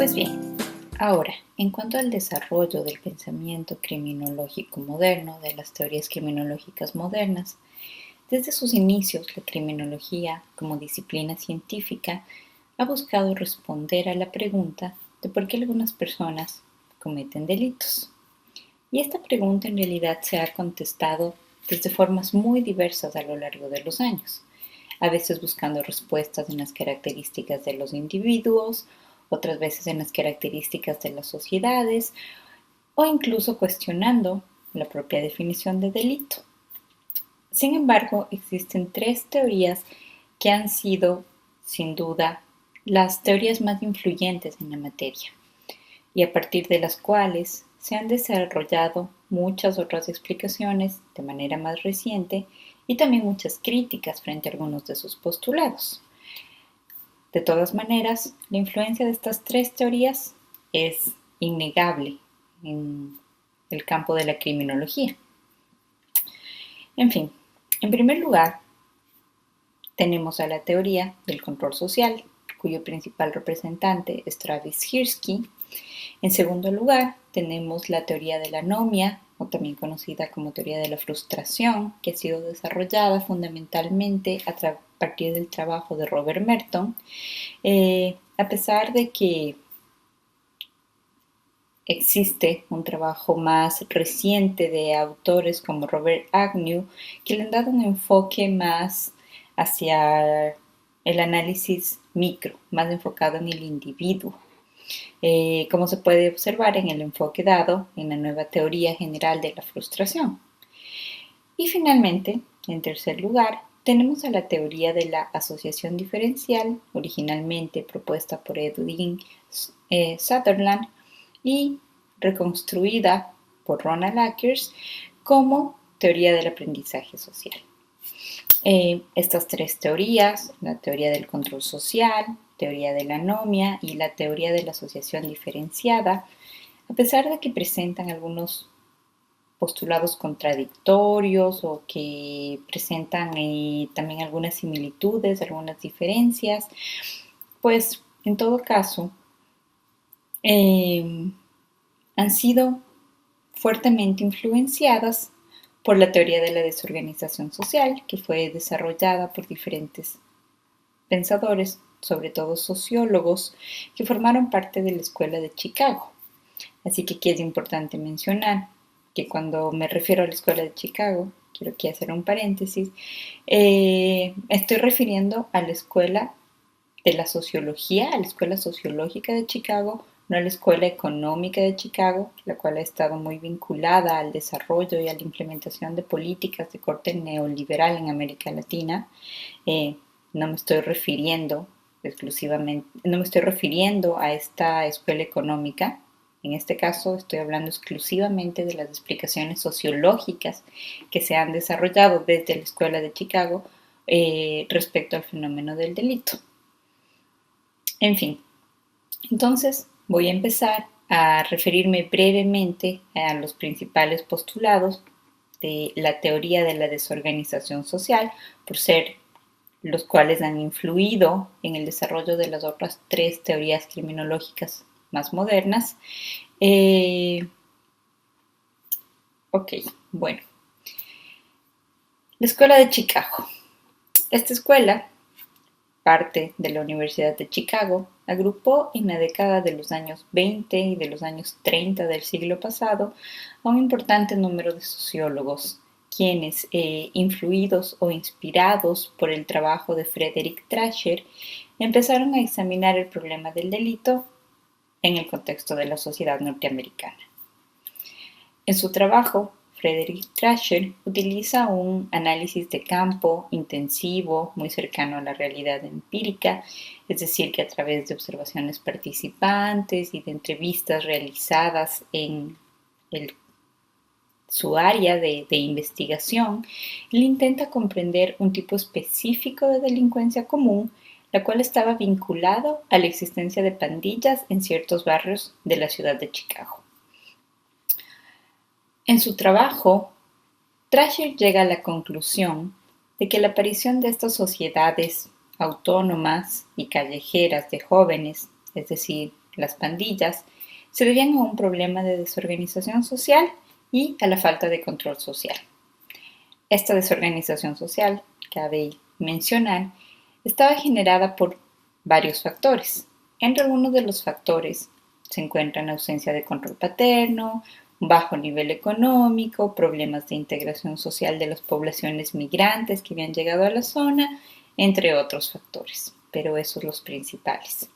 Pues bien, ahora, en cuanto al desarrollo del pensamiento criminológico moderno, de las teorías criminológicas modernas, desde sus inicios la criminología, como disciplina científica, ha buscado responder a la pregunta de por qué algunas personas cometen delitos. Y esta pregunta en realidad se ha contestado desde formas muy diversas a lo largo de los años, a veces buscando respuestas en las características de los individuos, otras veces en las características de las sociedades o incluso cuestionando la propia definición de delito. Sin embargo, existen tres teorías que han sido, sin duda, las teorías más influyentes en la materia y a partir de las cuales se han desarrollado muchas otras explicaciones de manera más reciente y también muchas críticas frente a algunos de sus postulados. De todas maneras, la influencia de estas tres teorías es innegable en el campo de la criminología. En fin, en primer lugar, tenemos a la teoría del control social, cuyo principal representante es Travis Hirschi. En segundo lugar, tenemos la teoría de la anomia, o también conocida como teoría de la frustración, que ha sido desarrollada fundamentalmente a partir del trabajo de Robert Merton. A pesar de que existe un trabajo más reciente de autores como Robert Agnew, que le han dado un enfoque más hacia el análisis micro, más enfocado en el individuo. Como se puede observar en el enfoque dado en la nueva teoría general de la frustración. Y finalmente, en tercer lugar, tenemos a la teoría de la asociación diferencial, originalmente propuesta por Edwin Sutherland y reconstruida por Ronald Akers como teoría del aprendizaje social. Estas tres teorías, la teoría del control social, teoría de la anomia y la teoría de la asociación diferenciada, a pesar de que presentan algunos postulados contradictorios o que presentan también algunas similitudes, algunas diferencias, pues en todo caso han sido fuertemente influenciadas por la teoría de la desorganización social, que fue desarrollada por diferentes pensadores, sobre todo sociólogos, que formaron parte de la Escuela de Chicago. Así que aquí es importante mencionar que cuando me refiero a la Escuela de Chicago, quiero aquí hacer un paréntesis, estoy refiriendo a la Escuela de la Sociología, a la Escuela Sociológica de Chicago, no a la Escuela Económica de Chicago, la cual ha estado muy vinculada al desarrollo y a la implementación de políticas de corte neoliberal en América Latina. No me estoy refiriendo exclusivamente, no me estoy refiriendo a esta escuela económica. En este caso estoy hablando exclusivamente de las explicaciones sociológicas que se han desarrollado desde la Escuela de Chicago respecto al fenómeno del delito. En fin, entonces voy a empezar a referirme brevemente a los principales postulados de la teoría de la desorganización social, por ser los cuales han influido en el desarrollo de las otras tres teorías criminológicas más modernas. Bueno. La Escuela de Chicago. Esta escuela, parte de la Universidad de Chicago, agrupó en la década de los años 20 y de los años 30 del siglo pasado a un importante número de sociólogos, quienes, influidos o inspirados por el trabajo de Frederick Trasher, empezaron a examinar el problema del delito en el contexto de la sociedad norteamericana. En su trabajo, Frederick Trasher utiliza un análisis de campo intensivo, muy cercano a la realidad empírica, es decir, que a través de observaciones participantes y de entrevistas realizadas en su área de investigación, él intenta comprender un tipo específico de delincuencia común, la cual estaba vinculado a la existencia de pandillas en ciertos barrios de la ciudad de Chicago. En su trabajo, Trasher llega a la conclusión de que la aparición de estas sociedades autónomas y callejeras de jóvenes, es decir, las pandillas, se debían a un problema de desorganización social y a la falta de control social. Esta desorganización social, cabe mencionar, estaba generada por varios factores. Entre algunos de los factores se encuentran ausencia de control paterno, bajo nivel económico, problemas de integración social de las poblaciones migrantes que habían llegado a la zona, entre otros factores, pero esos los principales.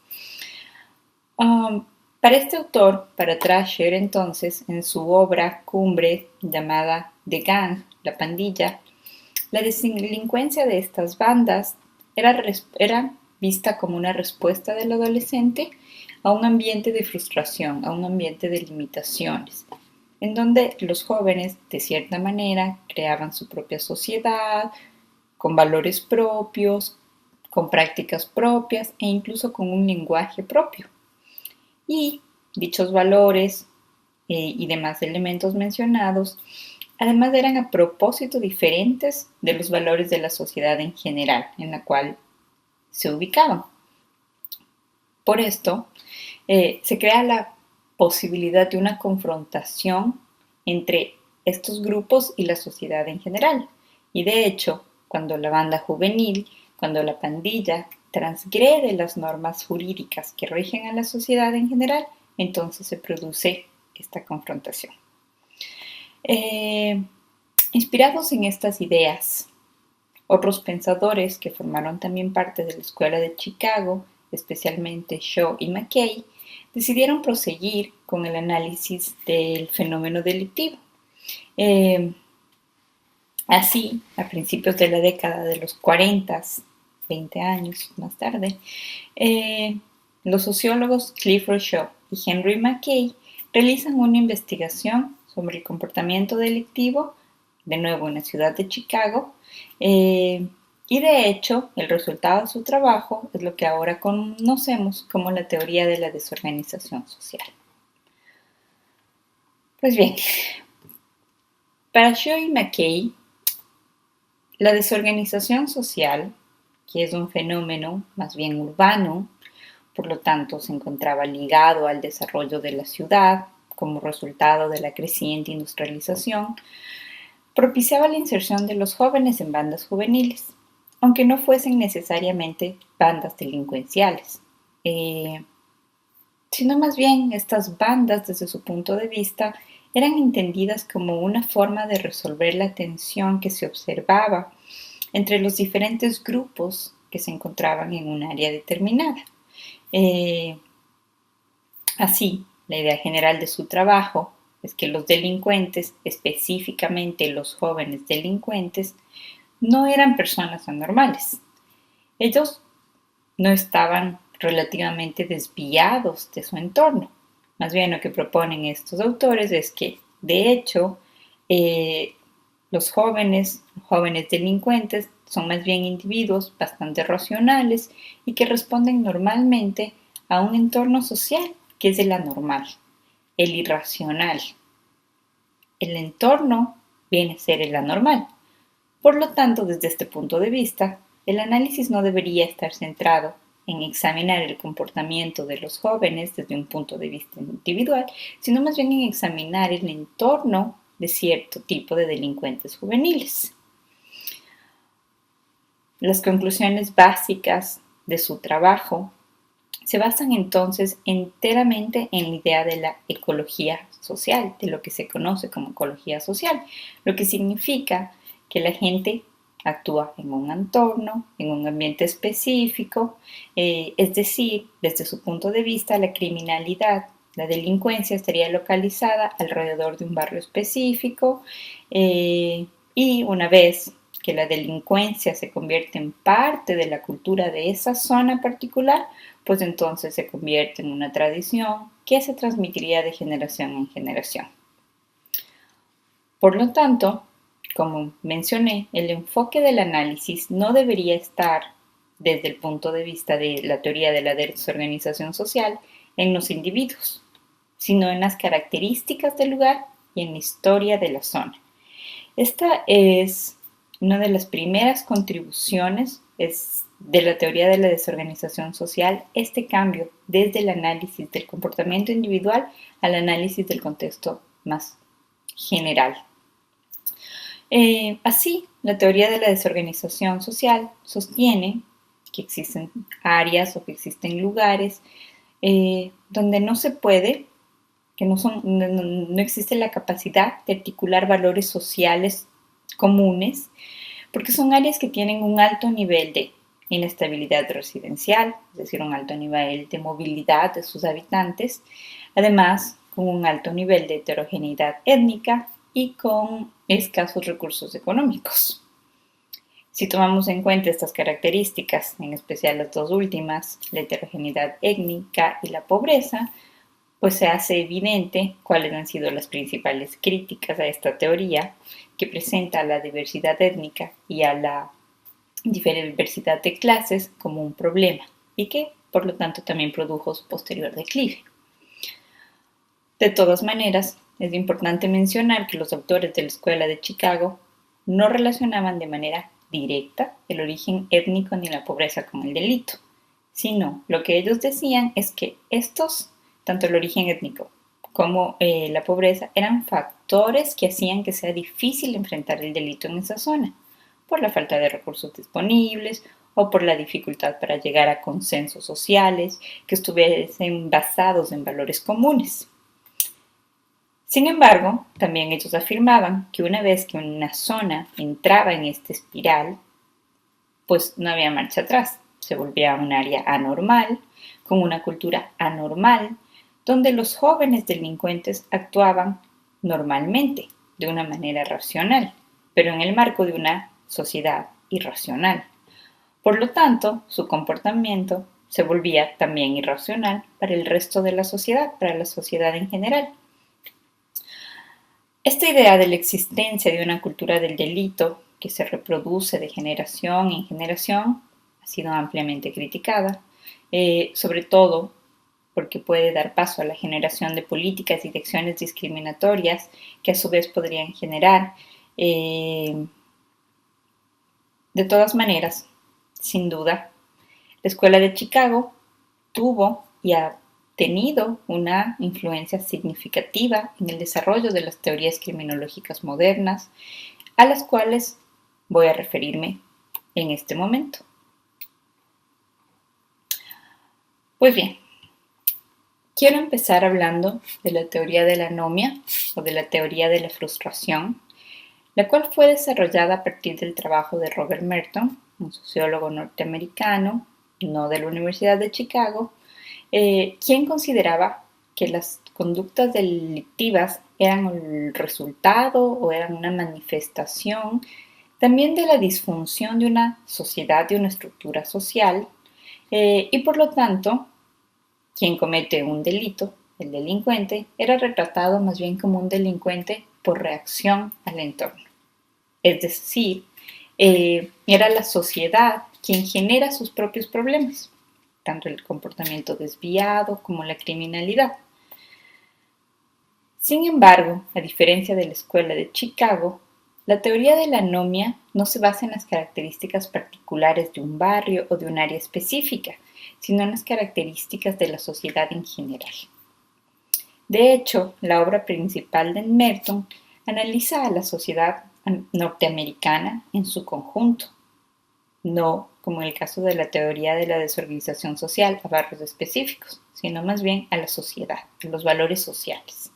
Para este autor, para Thrasher, entonces, en su obra cumbre llamada The Gang, la pandilla, la delincuencia de estas bandas era vista como una respuesta del adolescente a un ambiente de frustración, a un ambiente de limitaciones, en donde los jóvenes, de cierta manera, creaban su propia sociedad, con valores propios, con prácticas propias e incluso con un lenguaje propio. Y dichos valores y demás elementos mencionados, además eran a propósito diferentes de los valores de la sociedad en general en la cual se ubicaban. Por esto, se crea la posibilidad de una confrontación entre estos grupos y la sociedad en general. Y de hecho, cuando la banda juvenil, cuando la pandilla transgrede las normas jurídicas que rigen a la sociedad en general, entonces se produce esta confrontación. Inspirados en estas ideas, otros pensadores que formaron también parte de la Escuela de Chicago, especialmente Shaw y McKay, decidieron proseguir con el análisis del fenómeno delictivo. Así, a principios de la década de los 40, 20 años más tarde, los sociólogos Clifford Shaw y Henry McKay realizan una investigación sobre el comportamiento delictivo, de nuevo en la ciudad de Chicago, y de hecho el resultado de su trabajo es lo que ahora conocemos como la teoría de la desorganización social. Pues bien, para Shaw y McKay, la desorganización social, que es un fenómeno más bien urbano, por lo tanto se encontraba ligado al desarrollo de la ciudad como resultado de la creciente industrialización, propiciaba la inserción de los jóvenes en bandas juveniles, aunque no fuesen necesariamente bandas delincuenciales, sino más bien estas bandas, desde su punto de vista, eran entendidas como una forma de resolver la tensión que se observaba entre los diferentes grupos que se encontraban en un área determinada. Así, la idea general de su trabajo es que los delincuentes, específicamente los jóvenes delincuentes, no eran personas anormales. Ellos no estaban relativamente desviados de su entorno. Más bien lo que proponen estos autores es que, de hecho, los jóvenes delincuentes son más bien individuos bastante racionales y que responden normalmente a un entorno social que es el anormal, el irracional. El entorno viene a ser el anormal. Por lo tanto, desde este punto de vista, el análisis no debería estar centrado en examinar el comportamiento de los jóvenes desde un punto de vista individual, sino más bien en examinar el entorno de cierto tipo de delincuentes juveniles. Las conclusiones básicas de su trabajo se basan entonces enteramente en la idea de la ecología social, de lo que se conoce como ecología social, lo que significa que la gente actúa en un entorno, en un ambiente específico, es decir, desde su punto de vista, la criminalidad, la delincuencia estaría localizada alrededor de un barrio específico y una vez que la delincuencia se convierte en parte de la cultura de esa zona particular, pues entonces se convierte en una tradición que se transmitiría de generación en generación. Por lo tanto, como mencioné, el enfoque del análisis no debería estar desde el punto de vista de la teoría de la desorganización social en los individuos, sino en las características del lugar y en la historia de la zona. Esta es una de las primeras contribuciones, es de la teoría de la desorganización social este cambio desde el análisis del comportamiento individual al análisis del contexto más general. Así, la teoría de la desorganización social sostiene que existen áreas o que existen lugares donde no se puede, no existe la capacidad de articular valores sociales comunes, porque son áreas que tienen un alto nivel de inestabilidad residencial, es decir, un alto nivel de movilidad de sus habitantes, además con un alto nivel de heterogeneidad étnica y con escasos recursos económicos. Si tomamos en cuenta estas características, en especial las dos últimas, la heterogeneidad étnica y la pobreza, pues se hace evidente cuáles han sido las principales críticas a esta teoría que presenta a la diversidad étnica y a la diversidad de clases como un problema y que, por lo tanto, también produjo su posterior declive. De todas maneras, es importante mencionar que los autores de la Escuela de Chicago no relacionaban de manera directa el origen étnico ni la pobreza con el delito, sino lo que ellos decían es que tanto el origen étnico como la pobreza, eran factores que hacían que sea difícil enfrentar el delito en esa zona, por la falta de recursos disponibles o por la dificultad para llegar a consensos sociales que estuviesen basados en valores comunes. Sin embargo, también ellos afirmaban que una vez que una zona entraba en esta espiral, pues no había marcha atrás, se volvía un área anormal, con una cultura anormal, donde los jóvenes delincuentes actuaban normalmente, de una manera racional, pero en el marco de una sociedad irracional. Por lo tanto, su comportamiento se volvía también irracional para el resto de la sociedad, para la sociedad en general. Esta idea de la existencia de una cultura del delito que se reproduce de generación en generación ha sido ampliamente criticada, sobre todo porque puede dar paso a la generación de políticas y de acciones discriminatorias que a su vez podrían generar. De todas maneras, sin duda, la Escuela de Chicago tuvo y ha tenido una influencia significativa en el desarrollo de las teorías criminológicas modernas, a las cuales voy a referirme en este momento. Pues bien, quiero empezar hablando de la teoría de la anomia o de la teoría de la frustración, la cual fue desarrollada a partir del trabajo de Robert Merton, un sociólogo norteamericano, no de la Universidad de Chicago, quien consideraba que las conductas delictivas eran el resultado o eran una manifestación también de la disfunción de una sociedad, de una estructura social, y por lo tanto, quien comete un delito, el delincuente, era retratado más bien como un delincuente por reacción al entorno. Es decir, era la sociedad quien genera sus propios problemas, tanto el comportamiento desviado como la criminalidad. Sin embargo, a diferencia de la Escuela de Chicago, la teoría de la anomia no se basa en las características particulares de un barrio o de un área específica, sino en las características de la sociedad en general. De hecho, la obra principal de Merton analiza a la sociedad norteamericana en su conjunto, no como en el caso de la teoría de la desorganización social a barrios específicos, sino más bien a la sociedad, a los valores sociales.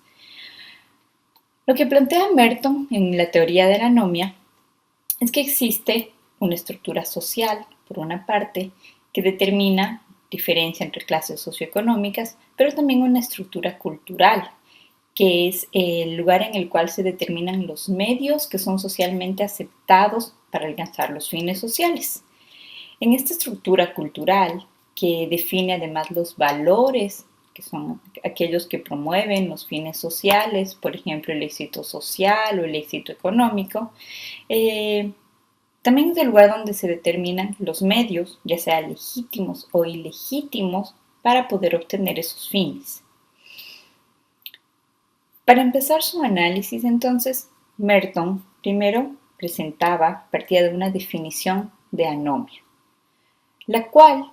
Lo que plantea Merton en la teoría de la anomia es que existe una estructura social, por una parte, que determina diferencia entre clases socioeconómicas, pero también una estructura cultural, que es el lugar en el cual se determinan los medios que son socialmente aceptados para alcanzar los fines sociales. En esta estructura cultural, que define además los valores, que son aquellos que promueven los fines sociales, por ejemplo, el éxito social o el éxito económico, también es el lugar donde se determinan los medios, ya sea legítimos o ilegítimos, para poder obtener esos fines. Para empezar su análisis, entonces, Merton primero partía de una definición de anomia. la cual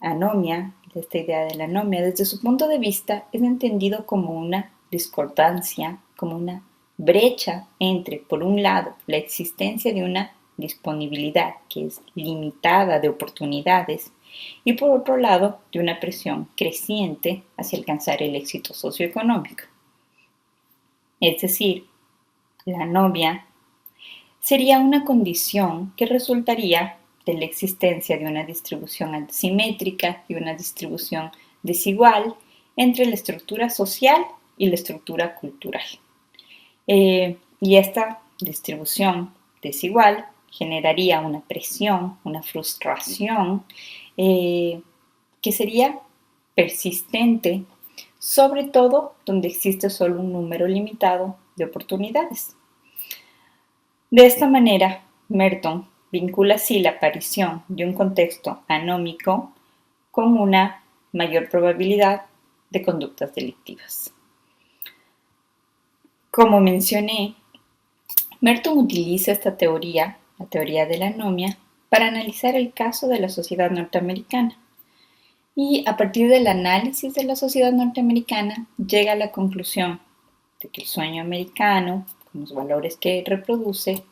anomia, esta idea de la anomia, desde su punto de vista es entendido como una discordancia, como una brecha entre, por un lado, la existencia de una disponibilidad que es limitada de oportunidades y por otro lado, de una presión creciente hacia alcanzar el éxito socioeconómico. Es decir, la anomia sería una condición que resultaría de la existencia de una distribución asimétrica y una distribución desigual entre la estructura social y la estructura cultural. Y esta distribución desigual generaría una presión, una frustración que sería persistente, sobre todo donde existe solo un número limitado de oportunidades. De esta manera, Merton vincula así la aparición de un contexto anómico con una mayor probabilidad de conductas delictivas. Como mencioné, Merton utiliza esta teoría, la teoría de la anomia, para analizar el caso de la sociedad norteamericana. Y a partir del análisis de la sociedad norteamericana, llega a la conclusión de que el sueño americano, con los valores que reproduce,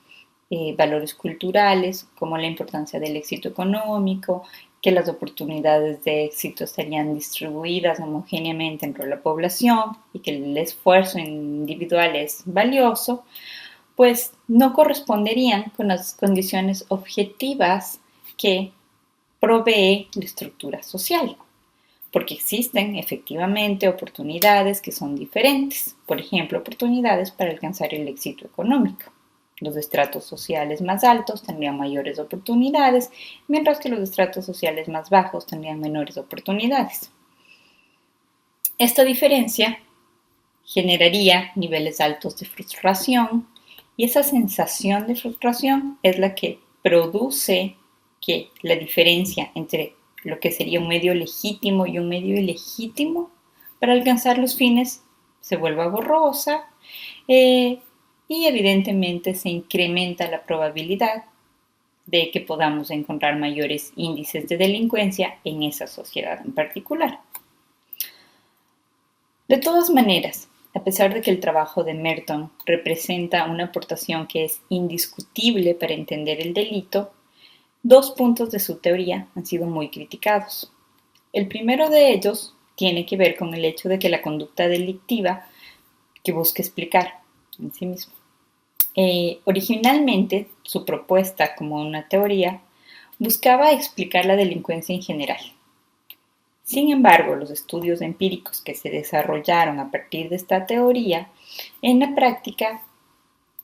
valores culturales como la importancia del éxito económico, que las oportunidades de éxito estarían distribuidas homogéneamente entre la población y que el esfuerzo individual es valioso, pues no corresponderían con las condiciones objetivas que provee la estructura social, porque existen efectivamente oportunidades que son diferentes, por ejemplo, oportunidades para alcanzar el éxito económico. Los estratos sociales más altos tendrían mayores oportunidades, mientras que los estratos sociales más bajos tendrían menores oportunidades. Esta diferencia generaría niveles altos de frustración y esa sensación de frustración es la que produce que la diferencia entre lo que sería un medio legítimo y un medio ilegítimo para alcanzar los fines se vuelva borrosa y evidentemente se incrementa la probabilidad de que podamos encontrar mayores índices de delincuencia en esa sociedad en particular. De todas maneras, a pesar de que el trabajo de Merton representa una aportación que es indiscutible para entender el delito, dos puntos de su teoría han sido muy criticados. El primero de ellos tiene que ver con el hecho de que la conducta delictiva que busca explicar en sí mismo. Originalmente, su propuesta como una teoría buscaba explicar la delincuencia en general. Sin embargo, los estudios empíricos que se desarrollaron a partir de esta teoría, en la práctica,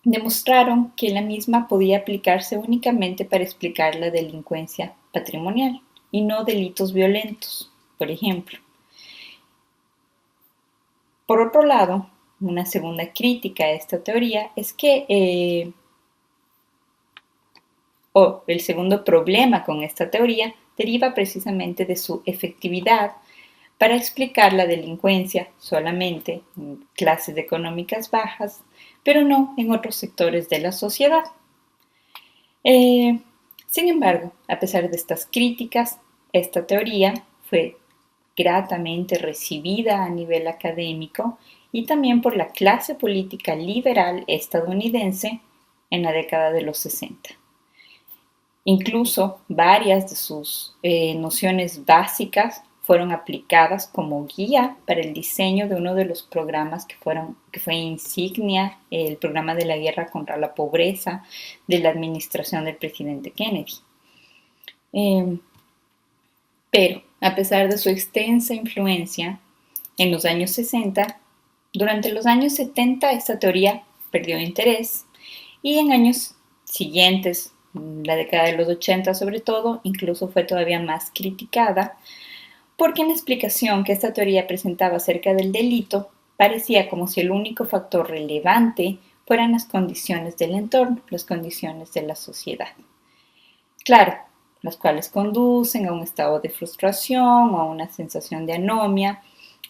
demostraron que la misma podía aplicarse únicamente para explicar la delincuencia patrimonial y no delitos violentos, por ejemplo. Por otro lado, una segunda crítica a esta teoría es que, el segundo problema con esta teoría deriva precisamente de su efectividad para explicar la delincuencia solamente en clases económicas bajas, pero no en otros sectores de la sociedad. Sin embargo, a pesar de estas críticas, esta teoría fue gratamente recibida a nivel académico y también por la clase política liberal estadounidense en la década de los 60. Incluso varias de sus nociones básicas fueron aplicadas como guía para el diseño de uno de los programas que fue insignia, el programa de la guerra contra la pobreza de la administración del presidente Kennedy. Pero, a pesar de su extensa influencia en los años 60, durante los años 70 esta teoría perdió interés y en años siguientes, la década de los 80 sobre todo, incluso fue todavía más criticada porque en la explicación que esta teoría presentaba acerca del delito parecía como si el único factor relevante fueran las condiciones del entorno, las condiciones de la sociedad. Claro, las cuales conducen a un estado de frustración o a una sensación de anomia,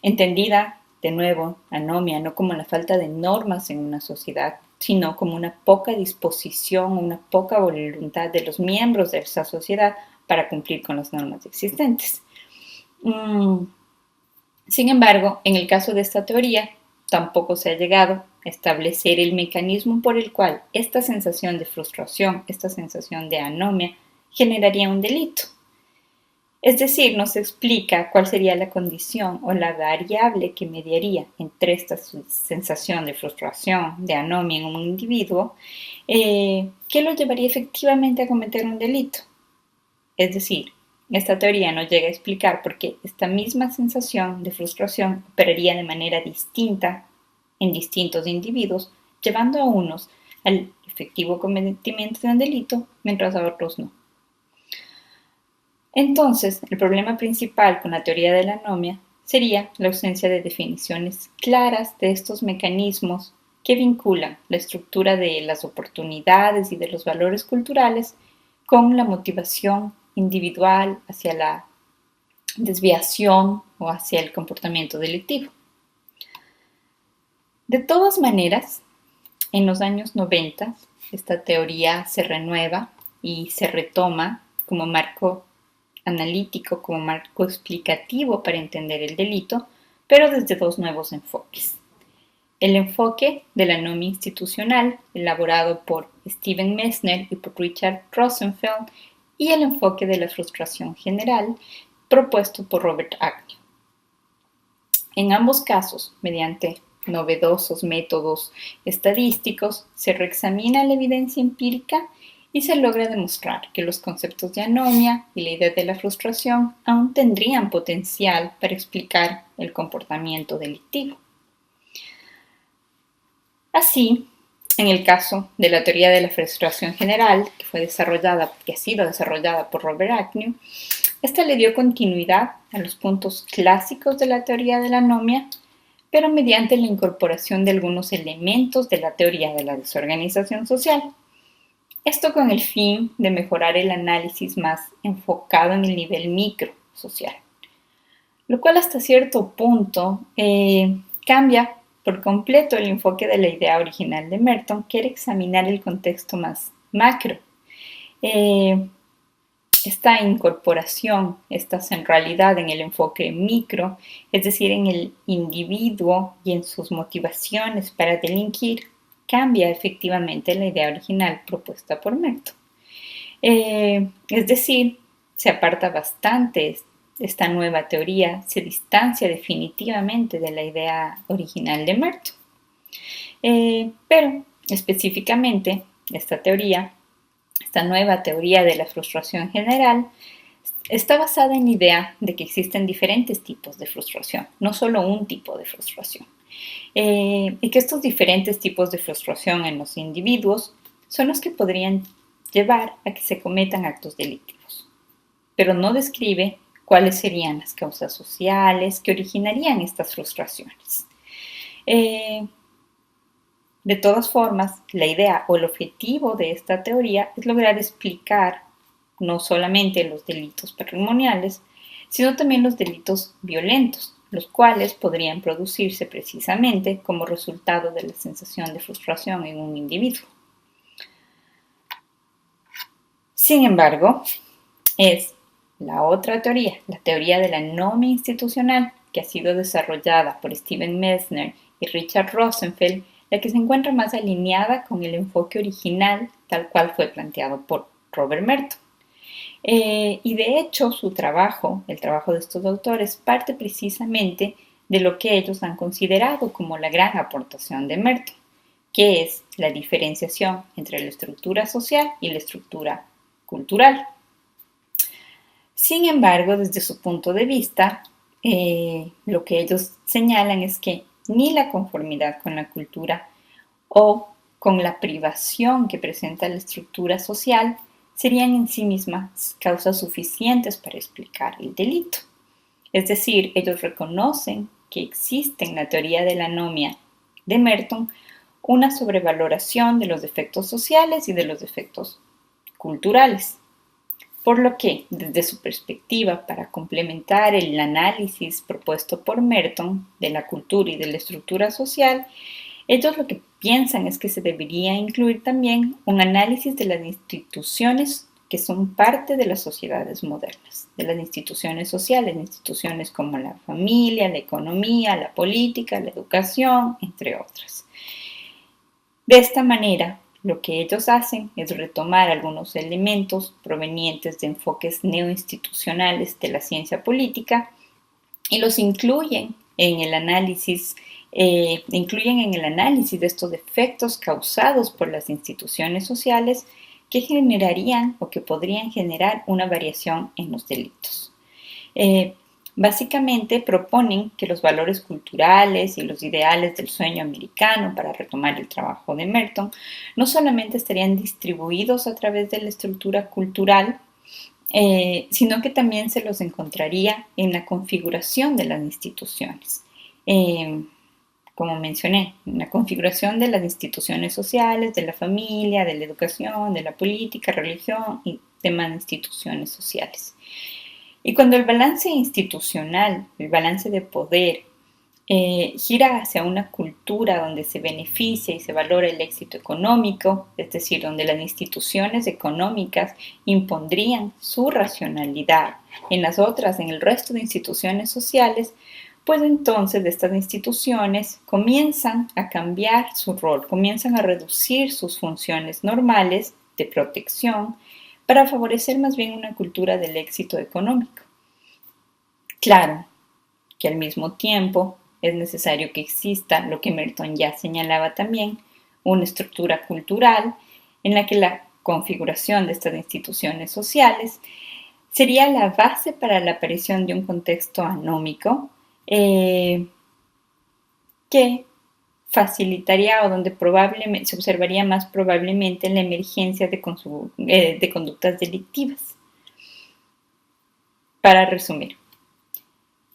entendida, de nuevo, anomia no como la falta de normas en una sociedad, sino como una poca disposición, una poca voluntad de los miembros de esa sociedad para cumplir con las normas existentes. Sin embargo, en el caso de esta teoría, tampoco se ha llegado a establecer el mecanismo por el cual esta sensación de frustración, esta sensación de anomia, generaría un delito. Es decir, no se explica cuál sería la condición o la variable que mediaría entre esta sensación de frustración, de anomia en un individuo, que lo llevaría efectivamente a cometer un delito. Es decir, esta teoría no llega a explicar por qué esta misma sensación de frustración operaría de manera distinta en distintos individuos, llevando a unos al efectivo cometimiento de un delito, mientras a otros no. Entonces, el problema principal con la teoría de la anomia sería la ausencia de definiciones claras de estos mecanismos que vinculan la estructura de las oportunidades y de los valores culturales con la motivación individual hacia la desviación o hacia el comportamiento delictivo. De todas maneras, en los años 90, esta teoría se renueva y se retoma como marco analítico, como marco explicativo para entender el delito, pero desde dos nuevos enfoques. El enfoque de la anomia institucional, elaborado por Steven Messner y por Richard Rosenfeld, y el enfoque de la frustración general, propuesto por Robert Agnew. En ambos casos, mediante novedosos métodos estadísticos, se reexamina la evidencia empírica y se logra demostrar que los conceptos de anomia y la idea de la frustración aún tendrían potencial para explicar el comportamiento delictivo. Así, en el caso de la teoría de la frustración general, que ha sido desarrollada por Robert Agnew, esta le dio continuidad a los puntos clásicos de la teoría de la anomia, pero mediante la incorporación de algunos elementos de la teoría de la desorganización social. Esto con el fin de mejorar el análisis más enfocado en el nivel micro social, lo cual hasta cierto punto cambia por completo el enfoque de la idea original de Merton, que era examinar el contexto más macro. Esta incorporación, esta centralidad en el enfoque micro, es decir, en el individuo y en sus motivaciones para delinquir, cambia efectivamente la idea original propuesta por Merton. Es decir, se aparta bastante esta nueva teoría, se distancia definitivamente de la idea original de Merton. Pero específicamente, esta nueva teoría de la frustración general, está basada en la idea de que existen diferentes tipos de frustración, no solo un tipo de frustración. Y que estos diferentes tipos de frustración en los individuos son los que podrían llevar a que se cometan actos delictivos, pero no describe cuáles serían las causas sociales que originarían estas frustraciones. De todas formas, la idea o el objetivo de esta teoría es lograr explicar no solamente los delitos patrimoniales, sino también los delitos violentos, los cuales podrían producirse precisamente como resultado de la sensación de frustración en un individuo. Sin embargo, es la otra teoría, la teoría de la anomia institucional, que ha sido desarrollada por Steven Messner y Richard Rosenfeld, la que se encuentra más alineada con el enfoque original tal cual fue planteado por Robert Merton. Y de hecho su trabajo, el trabajo de estos autores, parte precisamente de lo que ellos han considerado como la gran aportación de Merton, que es la diferenciación entre la estructura social y la estructura cultural. Sin embargo, desde su punto de vista, lo que ellos señalan es que ni la conformidad con la cultura o con la privación que presenta la estructura social serían en sí mismas causas suficientes para explicar el delito. Es decir, ellos reconocen que existe en la teoría de la anomia de Merton una sobrevaloración de los defectos sociales y de los defectos culturales. Por lo que, desde su perspectiva, para complementar el análisis propuesto por Merton de la cultura y de la estructura social, ellos lo que piensan es que se debería incluir también un análisis de las instituciones que son parte de las sociedades modernas, de las instituciones sociales, instituciones como la familia, la economía, la política, la educación, entre otras. De esta manera, lo que ellos hacen es retomar algunos elementos provenientes de enfoques neoinstitucionales de la ciencia política y los incluyen en el análisis de estos efectos causados por las instituciones sociales que generarían o que podrían generar una variación en los delitos. Básicamente proponen que los valores culturales y los ideales del sueño americano, para retomar el trabajo de Merton, no solamente estarían distribuidos a través de la estructura cultural, sino que también se los encontraría en la configuración de las instituciones. Como mencioné, en la configuración de las instituciones sociales, de la familia, de la educación, de la política, religión y demás instituciones sociales. Y cuando el balance institucional, el balance de poder, gira hacia una cultura donde se beneficia y se valora el éxito económico, es decir, donde las instituciones económicas impondrían su racionalidad en las otras, en el resto de instituciones sociales, pues entonces estas instituciones comienzan a cambiar su rol, comienzan a reducir sus funciones normales de protección para favorecer más bien una cultura del éxito económico. Claro que al mismo tiempo es necesario que exista lo que Merton ya señalaba también, una estructura cultural en la que la configuración de estas instituciones sociales sería la base para la aparición de un contexto anómico que facilitaría o donde probablemente se observaría más probablemente la emergencia de conductas delictivas. Para resumir,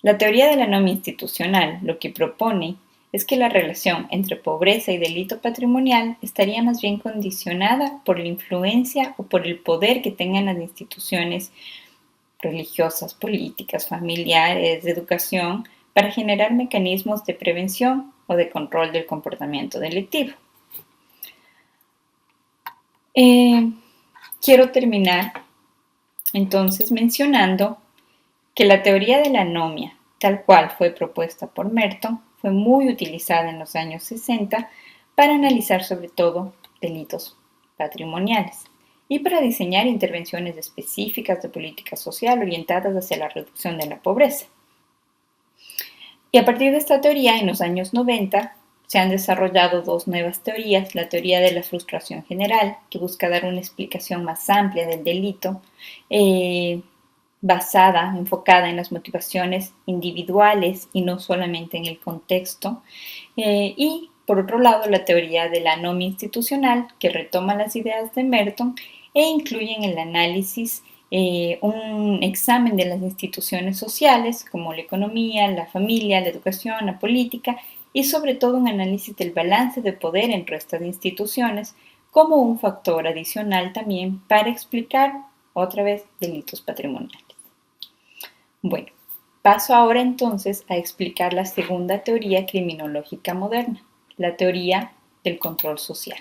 la teoría de la anomia institucional lo que propone es que la relación entre pobreza y delito patrimonial estaría más bien condicionada por la influencia o por el poder que tengan las instituciones religiosas, políticas, familiares, de educación, para generar mecanismos de prevención o de control del comportamiento delictivo. Quiero terminar entonces mencionando que la teoría de la anomia, tal cual fue propuesta por Merton, fue muy utilizada en los años 60 para analizar sobre todo delitos patrimoniales y para diseñar intervenciones específicas de política social orientadas hacia la reducción de la pobreza. Y a partir de esta teoría, en los años 90, se han desarrollado dos nuevas teorías: la teoría de la frustración general, que busca dar una explicación más amplia del delito, enfocada en las motivaciones individuales y no solamente en el contexto, y por otro lado la teoría de la anomia institucional, que retoma las ideas de Merton e incluye en el análisis un examen de las instituciones sociales como la economía, la familia, la educación, la política y sobre todo un análisis del balance de poder entre estas instituciones como un factor adicional también para explicar otra vez delitos patrimoniales. Bueno, paso ahora entonces a explicar la segunda teoría criminológica moderna, la teoría del control social.